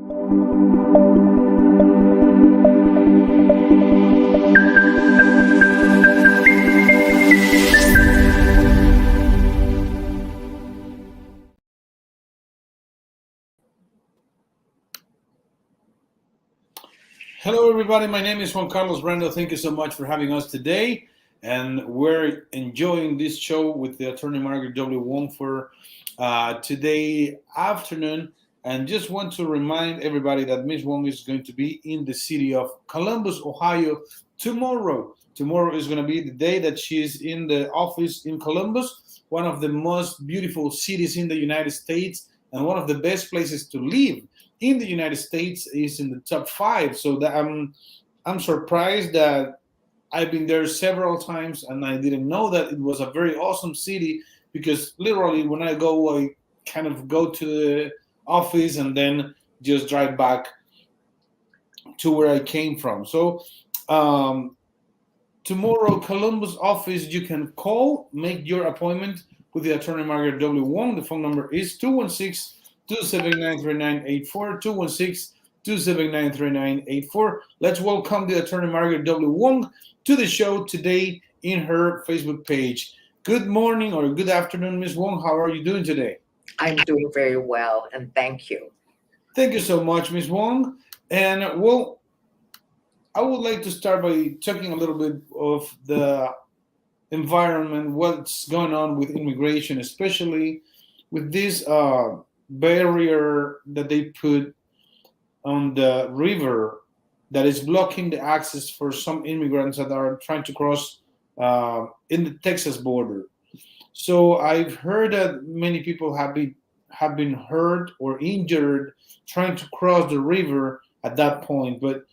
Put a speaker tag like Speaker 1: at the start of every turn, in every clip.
Speaker 1: Hello, everybody. My name is Juan Carlos Brando. Thank you so much for having us today. And we're enjoying this show with the attorney Margaret W. Wong for today afternoon. And just want to remind everybody that Ms. Wong is going to be in the city of Columbus, Ohio tomorrow. Tomorrow is going to be the day that she is in the office in Columbus, one of the most beautiful cities in the United States and one of the best places to live in the United States, is in the top 5. So that I'm surprised that I've been there several times and I didn't know that it was a very awesome city, because literally when I go, I kind of go to the office and then just drive back to where I came from. So tomorrow, Columbus office, you can call, make your appointment with the attorney Margaret W. Wong. The phone number is 216-279-3984, 216-279-3984. Let's welcome the attorney Margaret W. Wong to the show today in her Facebook page. Good morning or good afternoon, Ms. Wong. How are you doing today?
Speaker 2: I'm doing very well, and thank you.
Speaker 1: Thank you so much, Ms. Wong. And well, I would like to start by talking a little bit of the environment, what's going on with immigration, especially with this barrier that they put on the river that is blocking the access for some immigrants that are trying to cross in the Texas border. So I've heard that many people have been hurt or injured trying to cross the river at that point. But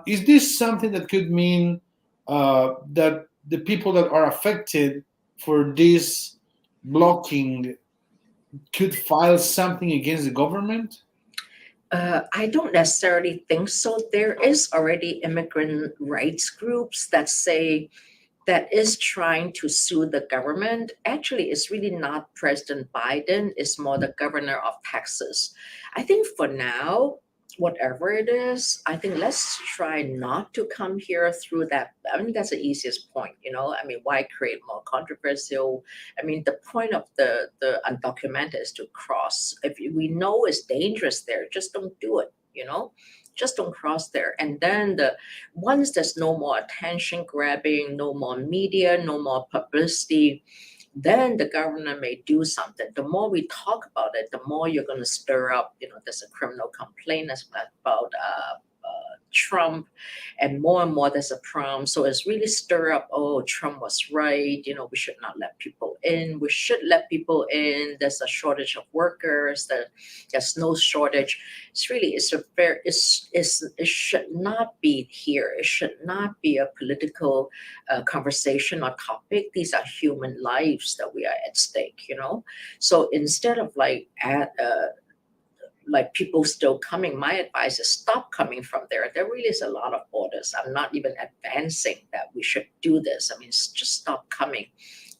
Speaker 1: is this something that could mean that the people that are affected for this blocking could file something against the government?
Speaker 2: I don't necessarily think so. There is already immigrant rights groups that say that is trying to sue the government. Actually, it's really not President Biden, it's more the governor of Texas. I think for now, whatever it is, I think let's try not to come here through that. I mean, that's the easiest point, I mean, why create more controversial? I mean, the point of the undocumented is to cross. If we know it's dangerous there, just don't do it, just don't cross there. And then once there's no more attention grabbing, no more media, no more publicity, then the government may do something. The more we talk about it, the more you're going to stir up. There's a criminal complaint about Trump, and more there's a problem. So it's really stir up, oh, Trump was right, we should not let people in. We should let people in. There's a shortage of workers. There's no shortage. It should not be here. It should not be a political conversation or topic. These are human lives that we are at stake, So instead of like people still coming, my advice is stop coming from there. There really is a lot of borders. I'm not even advancing that we should do this. I mean, just stop coming.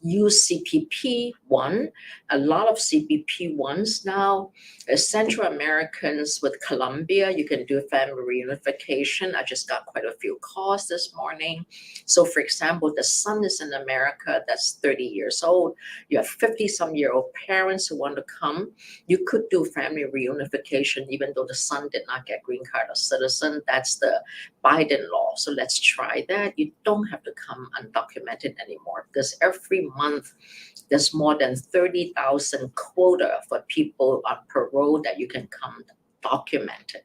Speaker 2: Use CPP 1. A lot of CPP 1s now. Central Americans with Colombia, you can do family reunification. I just got quite a few calls this morning. So for example, the son is in America, that's 30 years old. You have 50-some-year-old parents who want to come. You could do family reunification even though the son did not get green card or citizen. That's the Biden law. So let's try that. You don't have to come undocumented anymore, because every month there's more than 30,000 quota for people on parole that you can come documented.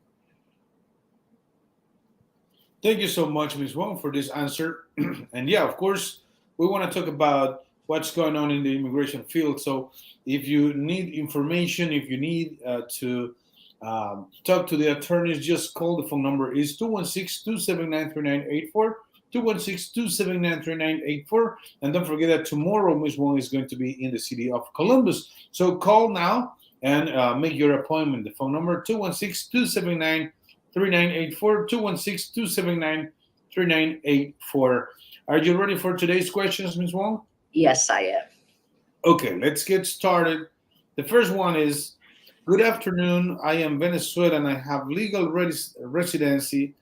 Speaker 1: Thank you so much, Ms. Wong, for this answer. And yeah, of course, we want to talk about what's going on in the immigration field. So if you need information, if you need to talk to the attorneys, just call. The phone number is 216-279-3984, 216-279-3984. And don't forget that tomorrow Ms. Wong is going to be in the city of Columbus. So call now and make your appointment. The phone number 216-279-3984, 216-279-3984. Are you ready for today's questions, Ms. Wong?
Speaker 2: Yes, I am.
Speaker 1: Okay, let's get started. The first one is, Good afternoon. I am Venezuelan. I have legal residency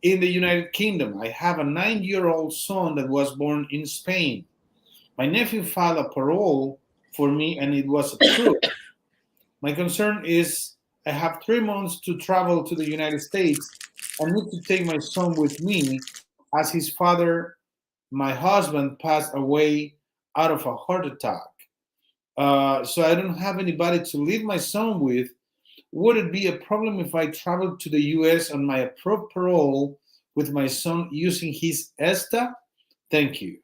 Speaker 1: in the United Kingdom. I have a 9-year-old son that was born in Spain. My nephew filed a parole for me and it was approved. My concern is I have 3 months to travel to the United States and need to take my son with me as his father, my husband, passed away out of a heart attack. So I don't have anybody to leave my son with. Would it be a problem if I traveled to the US on my approved parole with my son using his ESTA? Thank you.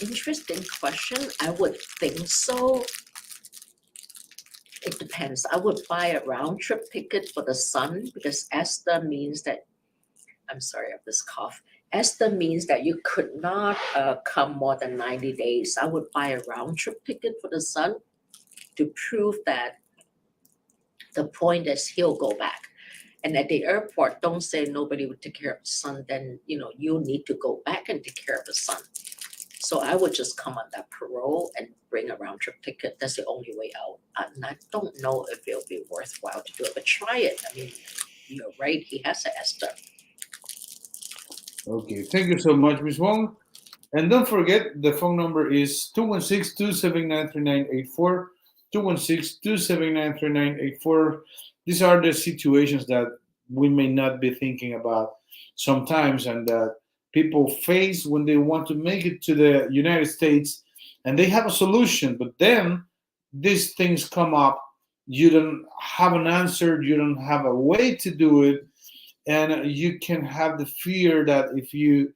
Speaker 2: Interesting question. I would think so. It depends. I would buy a round trip ticket for the son because ESTA means that, I'm sorry of this cough. ESTA means that you could not come more than 90 days. I would buy a round trip ticket for the son to prove that the point is he'll go back. And at the airport, don't say nobody would take care of the son, then you need to go back and take care of the son. So I would just come on that parole and bring a round trip ticket. That's the only way out. And I don't know if it'll be worthwhile to do it, but try it. I mean, you're right, he has a ESTA.
Speaker 1: Okay, thank you so much, Ms. Wong. And don't forget, the phone number is 216-279-3984, 216-279-3984. These are the situations that we may not be thinking about sometimes and that people face when they want to make it to the United States and they have a solution, but then these things come up. You don't have an answer, you don't have a way to do it, and you can have the fear that if you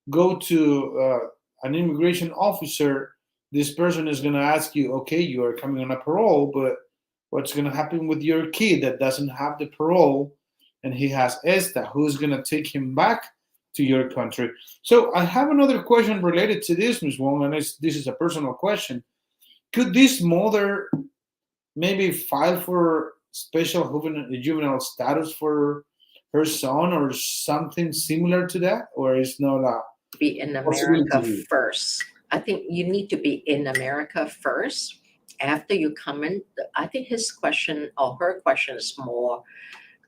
Speaker 1: go to an immigration officer, this person is going to ask you, okay, you are coming on a parole, but what's going to happen with your kid that doesn't have the parole and he has ESTA? Who's going to take him back to your country? So I have another question related to this, Ms. Wong, and this is a personal question. Could this mother maybe file for special juvenile status for her son or something similar to that, or is not a
Speaker 2: Be in
Speaker 1: possibility
Speaker 2: America
Speaker 1: here?
Speaker 2: first. I think you need to be in America first. After you come in, I think his question or her question is more,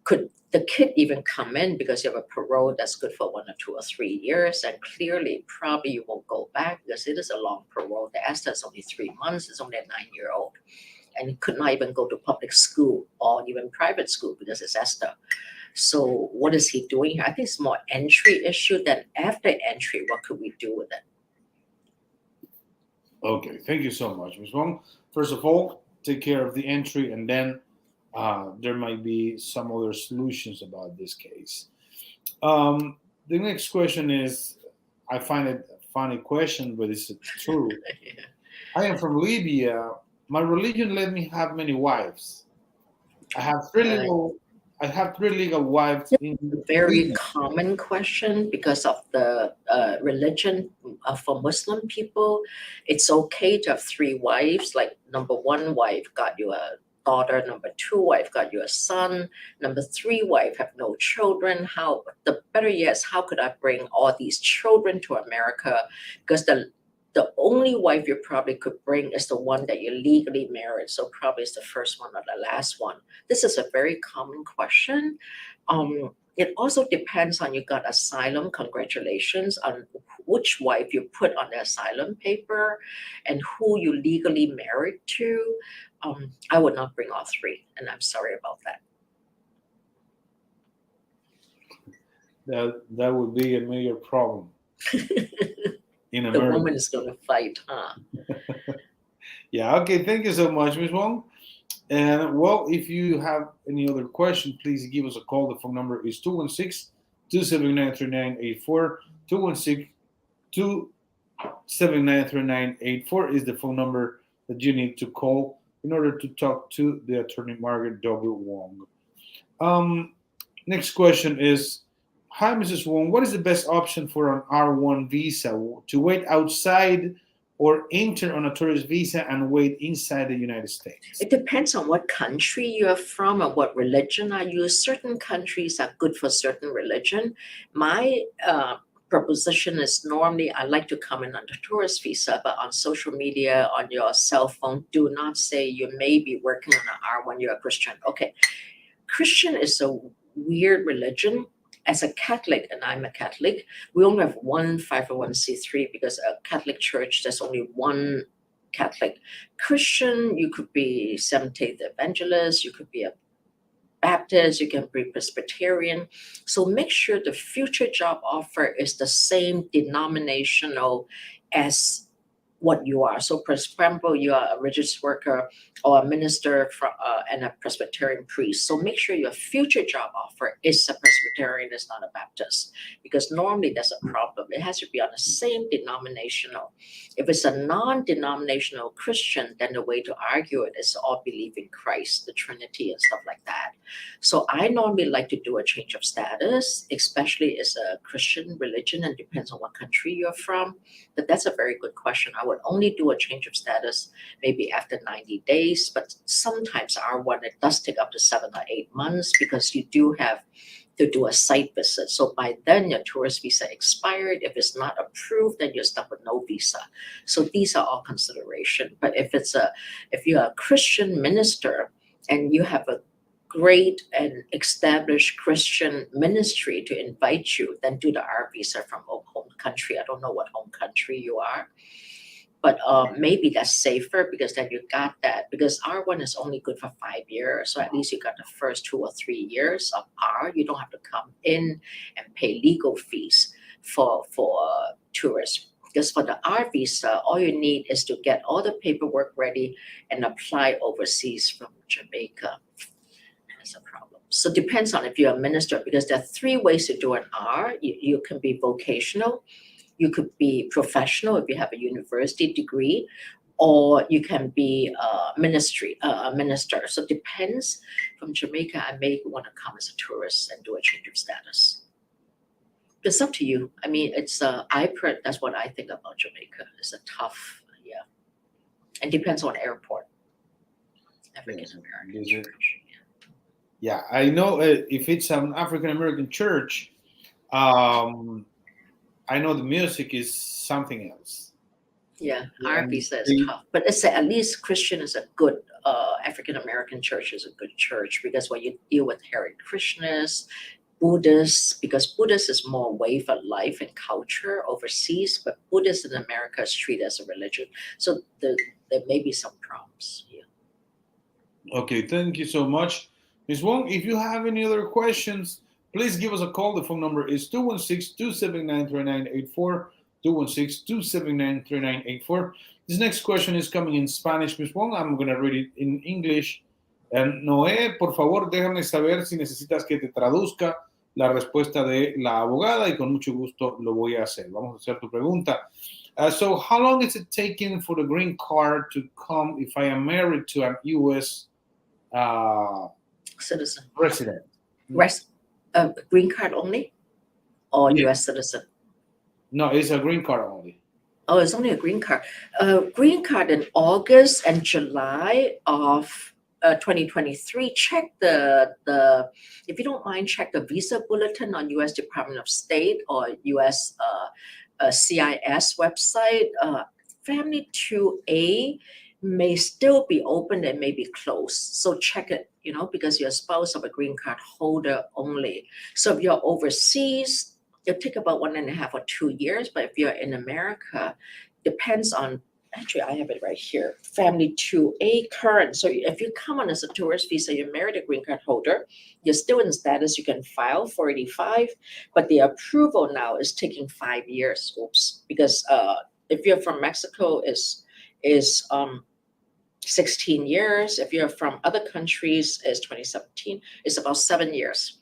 Speaker 2: could the kid even come in because you have a parole that's good for 1 or 2 or 3 years? And clearly, probably you won't go back because it is a long parole. The ESTA is only 3 months. It's only a 9-year-old. And he could not even go to public school or even private school because it's ESTA. So what is he doing here? I think it's more entry issue than after entry. What could we do with it?
Speaker 1: Okay, thank you so much, Ms. Wong. First of all, take care of the entry, and then there might be some other solutions about this case. The next question is, I find it a funny question, but it's true. I am from Libya. My religion let me have many wives. I have three
Speaker 2: Uh,
Speaker 1: legal. I have 3 legal wives in
Speaker 2: Very
Speaker 1: Libya.
Speaker 2: common question because of the religion for Muslim people. It's okay to have 3 wives. Like number 1 wife got you a daughter, number 2 wife got you a son, number 3 wife have no children. How the better yet is how could I bring all these children to America? Because the only wife you probably could bring is the one that you legally married. So probably it's the first one or the last one. This is a very common question. It also depends on you got asylum. Congratulations on which wife you put on the asylum paper and who you legally married to. I would not bring all 3, and I'm sorry about that.
Speaker 1: That would be a major problem in
Speaker 2: The
Speaker 1: America.
Speaker 2: woman is going to fight, huh?
Speaker 1: Yeah. Okay. Thank you so much, Ms. Wong. And well, if you have any other question, please give us a call. The phone number is 216-279-3984. 216-279-3984 is the phone number that you need to call in order to talk to the attorney Margaret W. Wong. Next question is, hi, Mrs. Wong. What is the best option for an R1 visa? To wait outside or enter on a tourist visa and wait inside the United States?
Speaker 2: It depends on what country you're from and what religion are you. Certain countries are good for certain religion. My proposition is normally I like to come in under tourist visa, but on social media, on your cell phone, do not say you may be working on an R1, you're a Christian. Okay. Christian is a weird religion. As a Catholic, and I'm a Catholic, we only have one 501c3 because a Catholic church, there's only one Catholic. Christian, you could be Seventh-day Evangelist, you could be a Baptist, you can be Presbyterian. So make sure the future job offer is the same denominational as what you are. So, for example, you are a religious worker or a minister and a Presbyterian priest. So make sure your future job offer is a Presbyterian, it's not a Baptist, because normally there's a problem. It has to be on the same denominational. If it's a non-denominational Christian, then the way to argue it is all believe in Christ, the Trinity, and stuff like that. So I normally like to do a change of status, especially as a Christian religion, and depends on what country you're from. But that's a very good question. I would only do a change of status maybe after 90 days, but sometimes R1, it does take up to 7 or 8 months because you do have to do a site visit. So by then your tourist visa expired. If it's not approved, then you're stuck with no visa. So these are all consideration. But if you're a Christian minister and you have a great and established Christian ministry to invite you, then do the R visa from home country. I don't know what home country you are, but maybe that's safer because then you got that. Because R1 is only good for 5 years, so at least you got the first 2 or 3 years of R. You don't have to come in and pay legal fees for tourists. Because for the R visa, all you need is to get all the paperwork ready and apply overseas from Jamaica. That's a problem. So it depends on if you're a minister, because there are 3 ways to do an R. You can be vocational, you could be professional if you have a university degree, or you can be a minister. So it depends. From Jamaica, I may want to come as a tourist and do a change of status. It's up to you. I mean, that's what I think about Jamaica. It's a tough, and depends on airport. African American church.
Speaker 1: Yeah, I know if it's an African American church, I know the music is something else.
Speaker 2: Yeah, our visa is tough, but it's at least Christian is a good African American church is a good church, because when you deal with Hare Krishnas, Buddhists, because Buddhist is more way for life and culture overseas, but Buddhist in America is treated as a religion. So there may be some problems here.
Speaker 1: Okay, thank you so much. Ms. Wong, if you have any other questions, please give us a call. The phone number is 216-279-3984, 216-279-3984. This next question is coming in Spanish, Ms. Wong. I'm going to read it in English. Noé, por favor, déjame saber si necesitas que te traduzca la respuesta de la abogada, y con mucho gusto lo voy a hacer. Vamos a hacer tu pregunta. So how long is it taking for the green card to come if I am married to an U.S.
Speaker 2: Citizen.
Speaker 1: Resident?
Speaker 2: Green card only, or
Speaker 1: Yeah.
Speaker 2: U.S. citizen?
Speaker 1: No, it's a green card only.
Speaker 2: Oh, it's only a green card. Green card in August and July of 2023. Check the if you don't mind, check the visa bulletin on U.S. Department of State or U.S. CIS website. Family 2A may still be open and may be closed. So check it, because you're a spouse of a green card holder only. So if you're overseas, it'll take about 1.5 or 2 years. But if you're in America, depends on, actually, I have it right here, Family 2A current. So if you come on as a tourist visa, you're married a green card holder, you're still in status, you can file 485, but the approval now is taking 5 years. Oops, because if you're from Mexico, is 16 years. If you're from other countries, is 2017. It's about 7 years.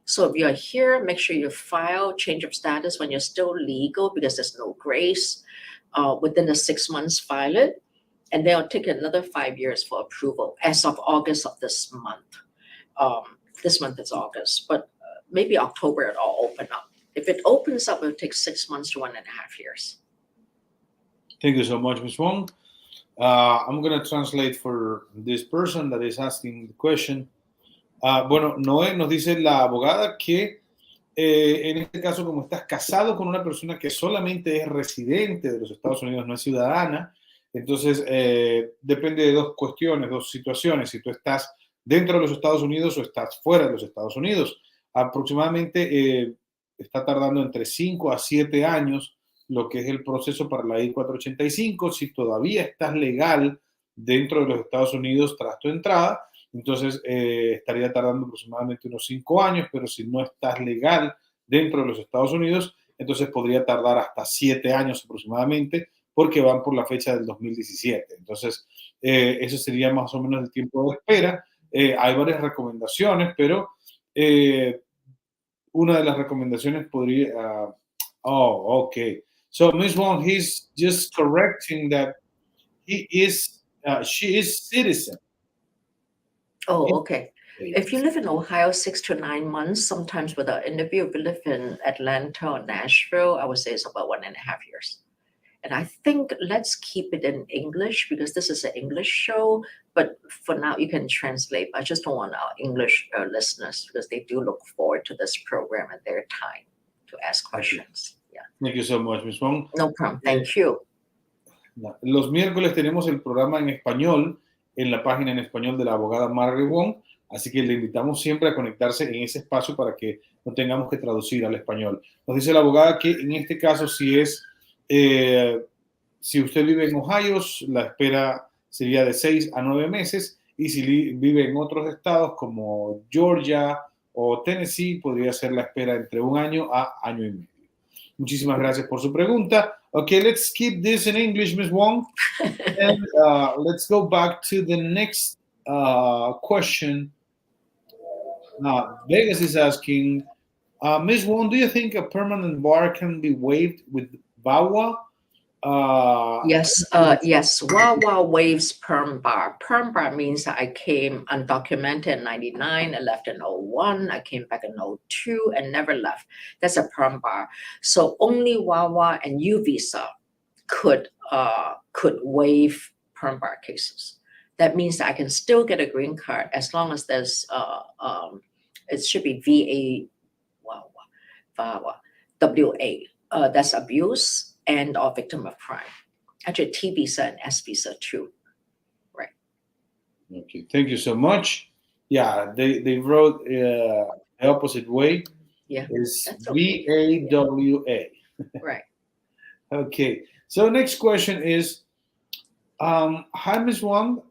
Speaker 2: So if you're here, make sure you file change of status when you're still legal, because there's no grace. Within the 6 months, file it, and they'll take another 5 years for approval as of August of this month. This month is August, but maybe October it'll all open up. If it opens up, it'll take 6 months to 1.5 years.
Speaker 1: Thank you so much, Ms. Wong. I'm going to translate for this person that is asking the question. Bueno, Noé, nos dice la abogada que en este caso, como estás casado con una persona que solamente es residente de los Estados Unidos, no es ciudadana, entonces depende de dos cuestiones, dos situaciones. Si tú estás dentro de los Estados Unidos o estás fuera de los Estados Unidos. Aproximadamente está tardando entre 5 a 7 años lo que es el proceso para la I-485. Si todavía estás legal dentro de los Estados Unidos tras tu entrada, entonces estaría tardando aproximadamente unos 5 años, pero si no estás legal dentro de los Estados Unidos, entonces podría tardar hasta 7 años aproximadamente, porque van por la fecha del 2017. Entonces, eso sería más o menos el tiempo de espera. Hay varias recomendaciones, pero una de las recomendaciones podría... oh, okay. So, Ms. Wong, he's just correcting that she is citizen.
Speaker 2: Oh, okay. If you live in Ohio 6 to 9 months, sometimes with an interview, if you live in Atlanta or Nashville, I would say it's about 1.5 years. And I think let's keep it in English because this is an English show. But for now, you can translate. I just don't want our English listeners because they do look forward to this program at their time to ask questions. Yeah.
Speaker 1: Thank you so much, Ms. Wong.
Speaker 2: No problem. Thank you.
Speaker 1: Los miércoles tenemos el programa en español en la página en español de la abogada Margaret Wong, así que le invitamos siempre a conectarse en ese espacio para que no tengamos que traducir al español. Nos dice la abogada que en este caso si usted vive en Ohio, la espera sería de 6 a 9 meses, y si vive en otros estados como Georgia o Tennessee, podría ser la espera entre 1 año a año y medio. Muchísimas gracias por su pregunta. Okay, let's keep this in English, Ms. Wong. And let's go back to the next question. Vegas is asking, Ms. Wong, do you think a permanent bar can be waived with VAWA?
Speaker 2: Yes. Wawa waives perm bar. Perm bar means I came undocumented in 99, I left in 01, I came back in 02 and never left. That's a perm bar. So only Wawa and U visa could waive perm bar cases. That means that I can still get a green card as long as there's it should be VAWA. That's abuse and or victim of crime. Actually, T visa and S visa too. Right.
Speaker 1: Okay, thank you so much. Yeah, they wrote the opposite way.
Speaker 2: Yeah,
Speaker 1: It's
Speaker 2: okay.
Speaker 1: VAWA.
Speaker 2: Right.
Speaker 1: Okay, so next question is, hi, Ms. Wong.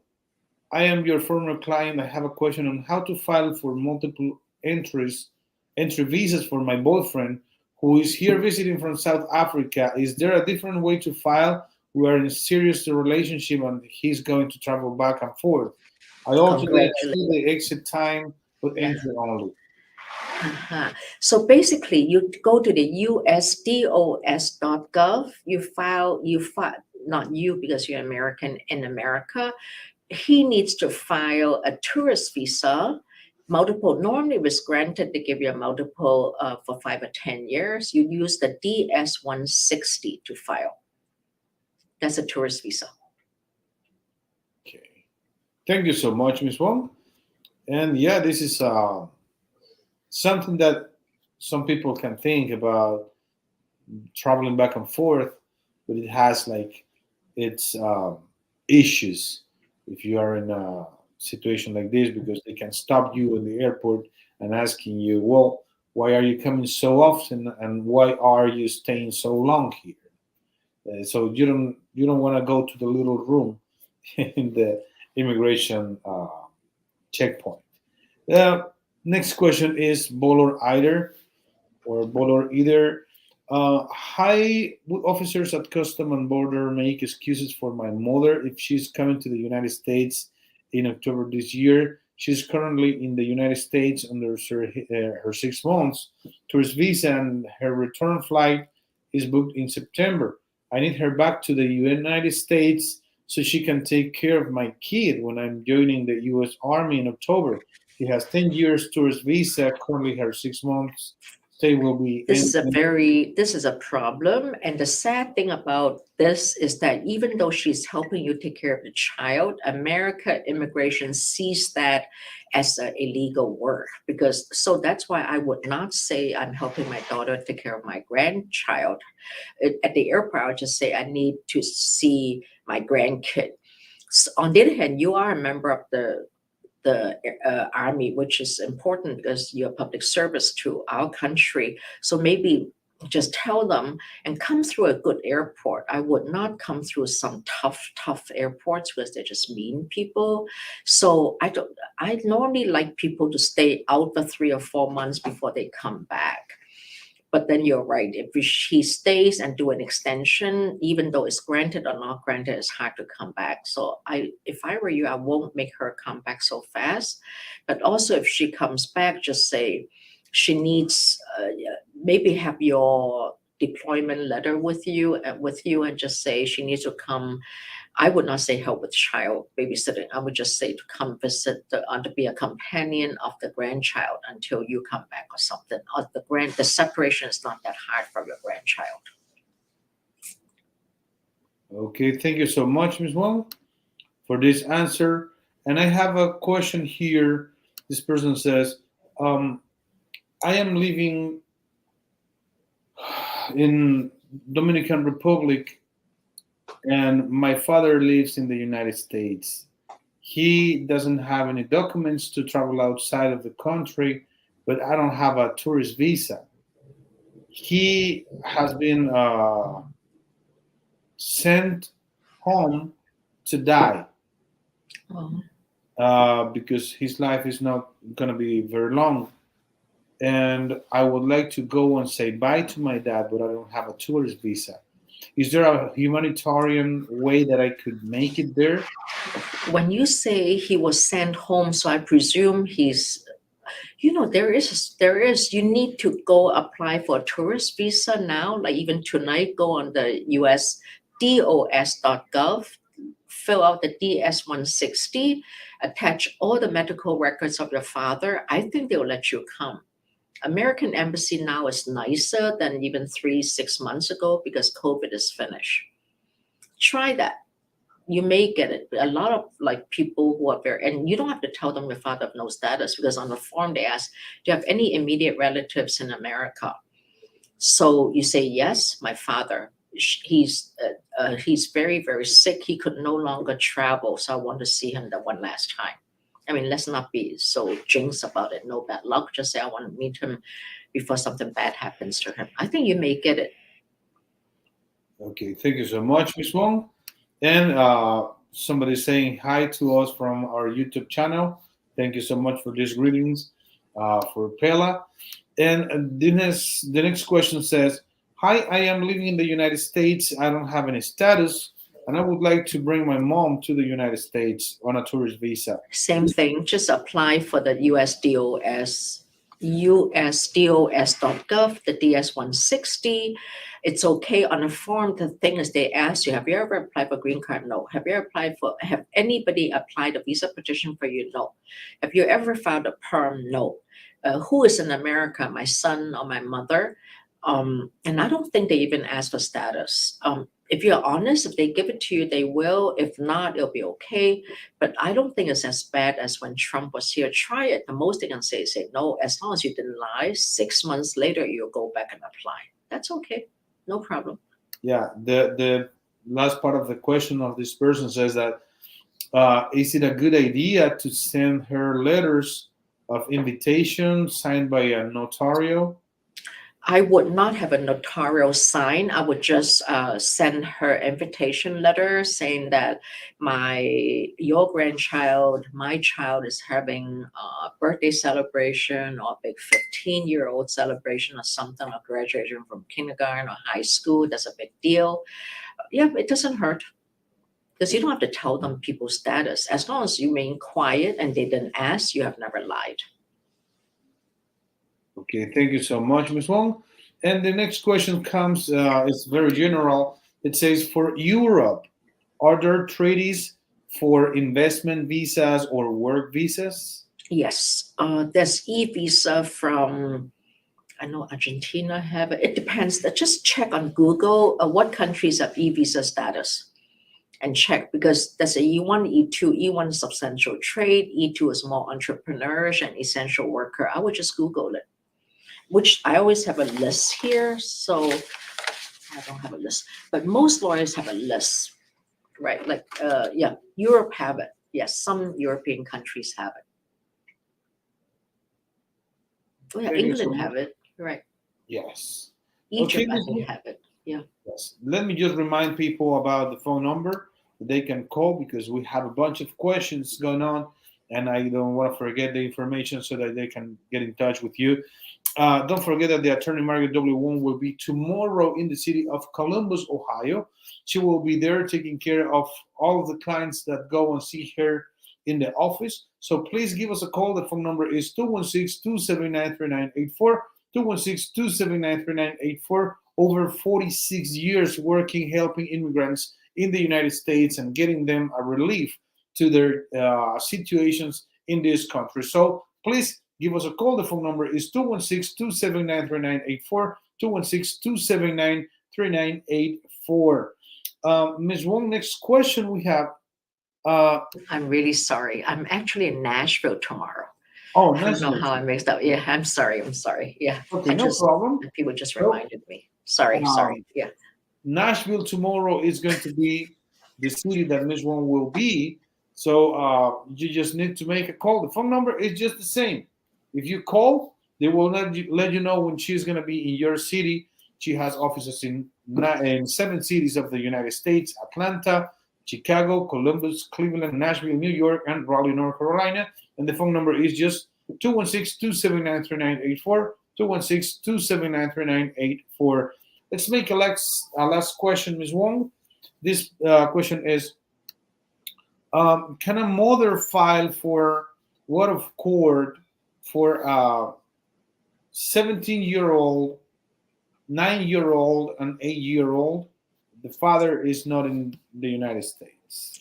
Speaker 1: I am your former client. I have a question on how to file for multiple entry visas for my boyfriend who is here visiting from South Africa. Is there a different way to file? We are in a serious relationship and he's going to travel back and forth. I also did the exit time, but entry only.
Speaker 2: So basically, you go to the usdos.gov. You file, not you because you're American in America. He needs to file a tourist visa. Multiple, normally it was granted to give you a multiple for 5 or 10 years. You use the DS-160 to file. That's a tourist visa.
Speaker 1: Okay. Thank you so much, Ms. Wong. And yeah, this is something that some people can think about traveling back and forth, but it has like its issues if you are in a situation like this, because they can stop you in the airport and asking you, well, why are you coming so often and why are you staying so long here? So you don't want to go to the little room in the immigration checkpoint. Next question is Bolor Either. Hi, would officers at Custom and Border make excuses for my mother if she's coming to the United States in October this year? She's currently in the United States under her 6 months tourist visa, and her return flight is booked in September. I need her back to the United States so she can take care of my kid when I'm joining the U.S. Army in October. She has 10 years tourist visa. Currently, her 6 months stay will be
Speaker 2: This is a problem. And the sad thing about this is that even though she's helping you take care of the child, America immigration sees that as an illegal work. Because so that's why I would not say I'm helping my daughter take care of my grandchild. At the airport, I'll just say I need to see my grandkid. On the other hand, you are a member of the army, which is important because you're public service to our country. So maybe just tell them and come through a good airport. I would not come through some tough airports because they're just mean people. So I normally like people to stay out for 3 or 4 months before they come back. But then you're right. If he stays and do an extension, even though it's granted or not granted, it's hard to come back. So if I were you, I won't make her come back so fast. But also, if she comes back, just say she needs maybe have your deployment letter with you, and just say she needs to come. I would not say help with child babysitting. I would just say to come visit to be a companion of the grandchild until you come back or something. Or the separation is not that hard from your grandchild.
Speaker 1: Okay, thank you so much, Ms. Wong, for this answer. And I have a question here. This person says, I am living in Dominican Republic and my father lives in the United States. He doesn't have any documents to travel outside of the country, but I don't have a tourist visa. He has been sent home to die
Speaker 2: Oh.
Speaker 1: because his life is not going to be very long. And I would like to go and say bye to my dad, but I don't have a tourist visa. Is there a humanitarian way that I could make it there?
Speaker 2: When you say he was sent home, so I presume he's, you need to go apply for a tourist visa now. Like even tonight, go on the US DOS.gov, fill out the DS-160, attach all the medical records of your father. I think they'll let you come. American embassy now is nicer than even 3, 6 months ago because COVID is finished. Try that. You may get it. A lot of like people who are very, and you don't have to tell them your father of no status because on the form they ask, do you have any immediate relatives in America? So you say yes, my father. He's very very sick. He could no longer travel, so I want to see him the one last time. I mean, let's not be so jinx about it. No bad luck. Just say I want to meet him before something bad happens to him. I think you may get it.
Speaker 1: Okay, thank you so much, Ms. Wong. And somebody saying hi to us from our YouTube channel. Thank you so much for these greetings for Pela. And the next question says, hi, I am living in the United States. I don't have any status, and I would like to bring my mom to the United States on a tourist visa.
Speaker 2: Same thing. Just apply for the USDOS, USDOS.gov, the DS-160. It's okay on a form. The thing is, they ask you, have you ever applied for green card? No. Have anybody applied a visa petition for you? No. Have you ever filed a perm? No. Who is in America? My son or my mother? And I don't think they even ask for status. If you're honest, if they give it to you, they will. If not, it'll be okay. But I don't think it's as bad as when Trump was here. Try it. The most they can say is say no. As long as you didn't lie, 6 months later, you'll go back and apply. That's okay. No problem.
Speaker 1: Yeah, the last part of the question of this person says that is it a good idea to send her letters of invitation signed by a notario?
Speaker 2: I would not have a notarial sign. I would just send her invitation letter saying that your grandchild, my child is having a birthday celebration or a big 15-year-old celebration or something, or graduation from kindergarten or high school. That's a big deal. Yeah, it doesn't hurt because you don't have to tell them people's status. As long as you remain quiet and they didn't ask, you have never lied.
Speaker 1: Okay, thank you so much, Ms. Wong. And the next question comes, it's very general. It says, for Europe, are there treaties for investment visas or work visas?
Speaker 2: Yes, there's e-visa from I know Argentina have it. It depends. Just check on Google what countries have e-visa status and check because there's a E1, E2. E1 is substantial trade. E2 is more entrepreneurish and essential worker. I would just Google it, which I always have a list here. So I don't have a list, but most lawyers have a list, right? Like, yeah, Europe have it. Yes, some European countries have it. Oh yeah,
Speaker 1: Thank you so
Speaker 2: England
Speaker 1: much.
Speaker 2: have it. You're right.
Speaker 1: Yes.
Speaker 2: Egypt,
Speaker 1: Okay,
Speaker 2: I
Speaker 1: Ms.
Speaker 2: think,
Speaker 1: Wong.
Speaker 2: have it. Yeah.
Speaker 1: Yes. Let me just remind people about the phone number that they can call because we have a bunch of questions going on, and I don't want to forget the information so that they can get in touch with you. Don't forget that the attorney Margaret W. Wong will be tomorrow in the city of Columbus, Ohio. She will be there taking care of all of the clients that go and see her in the office. So please give us a call. The phone number is 216-279-3984, 216-279-3984. Over 46 years working, helping immigrants in the United States and getting them a relief to their situations in this country. So please give us a call. The phone number is 216-279-3984, 216-279-3984. Ms. Wong, next question we have.
Speaker 2: I'm really sorry. I'm actually in Nashville tomorrow.
Speaker 1: Oh,
Speaker 2: I don't know
Speaker 1: Nashville.
Speaker 2: how I mixed up. Yeah, I'm sorry. I'm sorry. Yeah.
Speaker 1: Okay,
Speaker 2: I
Speaker 1: no
Speaker 2: just
Speaker 1: problem.
Speaker 2: people just
Speaker 1: So,
Speaker 2: reminded me. Sorry, sorry. Yeah.
Speaker 1: Nashville tomorrow is going to be the city that Ms. Wong will be. So you just need to make a call. The phone number is just the same. If you call, they will let you know when she's going to be in your city. She has offices in 7 cities of the United States: Atlanta, Chicago, Columbus, Cleveland, Nashville, New York, and Raleigh, North Carolina. And the phone number is just 216-279-3984, 216-279-3984. Let's make a last question, Ms. Wong. This question is, can a mother file for what of court for a 17-year-old, 9-year-old, and 8-year-old? The father is not in the United States.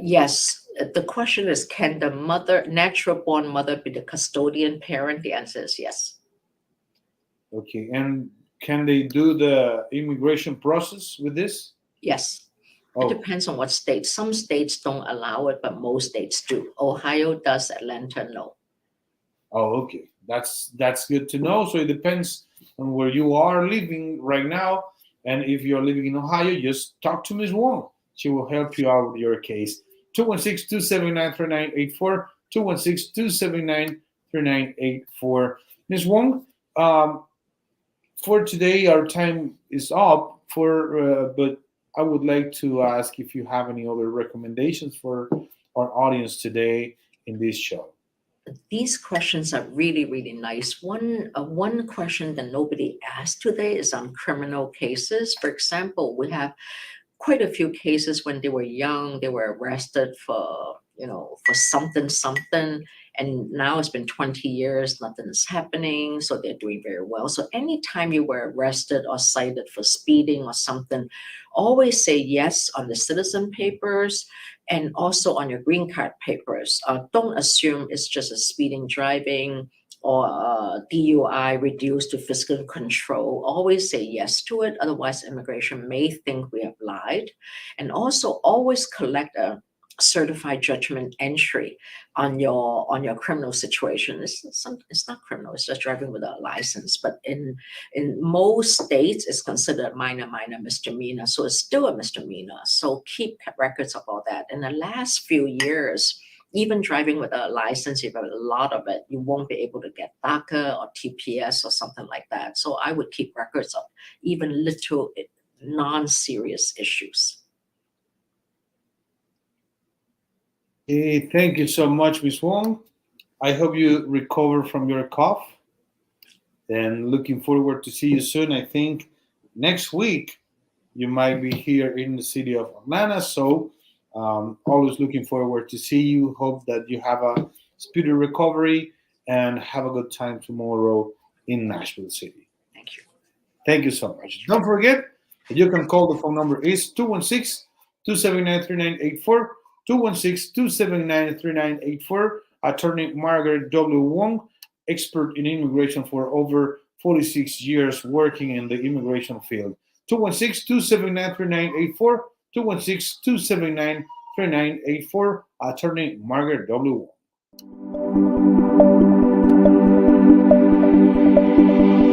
Speaker 2: Yes. The question is, can the mother, natural born mother, be the custodian parent? The answer is yes.
Speaker 1: Okay, and can they do the immigration process with this?
Speaker 2: Yes. It
Speaker 1: Oh,
Speaker 2: depends on what state. Some states don't allow it, but most states do. Ohio does, Atlanta no.
Speaker 1: oh, okay. That's good to know. So it depends on where you are living right now, and if you're living in Ohio, just talk to Ms. Wong. She will help you out with your case. 216-279-3984, 216-279-3984. Ms. Wong, for today our time is up. But I would like to ask if you have any other recommendations for our audience today in this show.
Speaker 2: These questions are really, really nice. One question that nobody asked today is on criminal cases. For example, we have quite a few cases when they were young, they were arrested for, for something, and now it's been 20 years, nothing is happening, so they're doing very well. So anytime you were arrested or cited for speeding or something, always say yes on the citizen papers and also on your green card papers. Don't assume it's just a speeding driving or DUI reduced to fiscal control. Always say yes to it. Otherwise, immigration may think we have lied. And also always collect a certified judgment entry on your criminal situation. It's not criminal. It's just driving without a license. But in most states, it's considered minor misdemeanor. So it's still a misdemeanor. So keep records of all that. In the last few years, even driving with a license, if you have a lot of it, you won't be able to get DACA or TPS or something like that. So I would keep records of even little non-serious issues.
Speaker 1: Hey, thank you so much, Ms. Wong. I hope you recover from your cough and looking forward to see you soon. I think next week you might be here in the city of Atlanta. So always looking forward to see you. Hope that you have a speedy recovery and have a good time tomorrow in Nashville City.
Speaker 2: Thank you.
Speaker 1: Thank you so much. Don't forget that you can call. The phone number is 216-279-3984, 216-279-3984. Attorney Margaret W. Wong, expert in immigration for over 46 years working in the immigration field. 216-279-3984, 216-279-3984, attorney Margaret W. Wong.